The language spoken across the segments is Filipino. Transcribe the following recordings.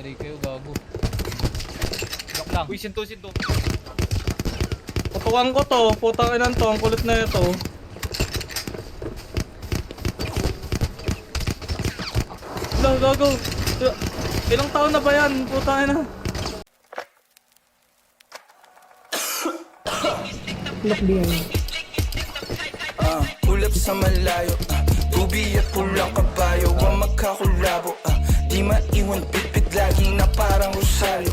Dari kayo, gago. Lock lang. Uy, sinto. Putukan ko to, putang inan to, ang kulit na ito. Wala, gago. Ilang taon na ba yan? Putang ina. Look behind. Ulap sa malayo, tubi at pulang kabayo ang magkakulabo. Di maiwan pitpit lagi na parang rosaryo.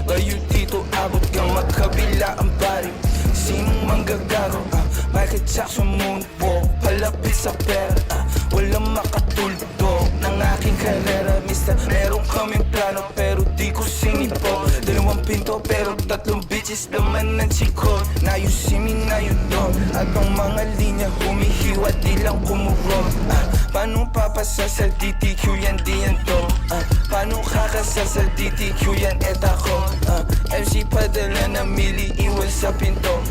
Layo dito abot kang magkabila ang baryo. Sinong manggagago? Michael Jackson moonwalk, palapit sa pera. Walang makatuldo ng aking karera. Mister, meron kaming plano pero di ko sinipo. Dalawang pinto pero tatlong bitches naman ng chikot. Now you see me, now you don't. At ang mga linya humihiwa di lang kumurong. Paano papasa sa DTQ yan di yan to? Paano kakasal sa DTQ yan et ako? MC padala na mili iwan sa pinto.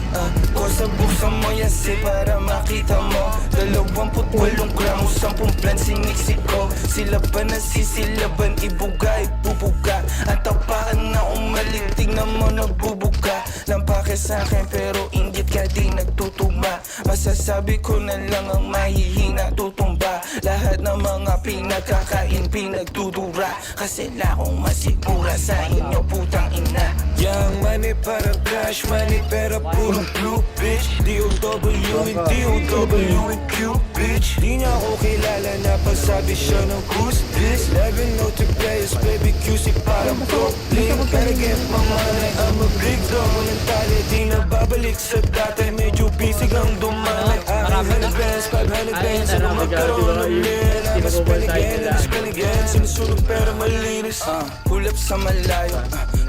Kosa buksan mo yan si para makita mo. 28 gramo, 10 plan siniksik ko. Sila ba nasisilaban, ibuga, ibubuga. Ang tapaan na umalik, tingnan mo nagbubuga. Lampake sa'kin pero inggit ka di nagtutuma. Masasabi ko na lang ang mahihina tutumba. Lahat ng mga pinagkakain pinagdudura. Kasi lakong masigura sa inyo putang ina. Young money para cash money pero puro blue bitch. D-O-W and D-O-W and Q bitch. Di niya ako kilala na pagsabi siya ng who's this. 11 no to players baby QC para Brooklyn. Gotta get my money, I'm a big dog. Walang tali di na babalik sa dati. Medyo busy kang dumami. 100 bands, 500 bands. Ano magkaroon ng lin? I'm a spin again, I'm a spin again. Sinusunog pero malinis. Pull up sa malayo,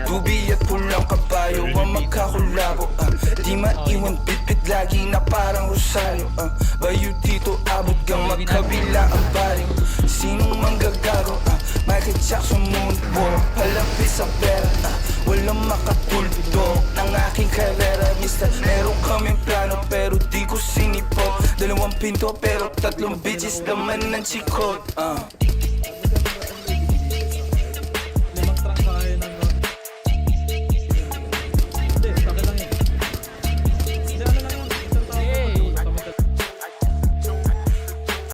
tubi at pulang kabayo ang magkakulabo. Di maiwan pitpit lagi na parang rosaryo. Bayo dito abot kang magkabila ang bari. Sinong manggagago? Michael Jackson moonwalk, palapit sa pera. Walang makatuldo ng aking karera. Mister, meron kaming plano pero di ko sinipo. Dalawang pinto pero tatlong bitches naman ng chikot.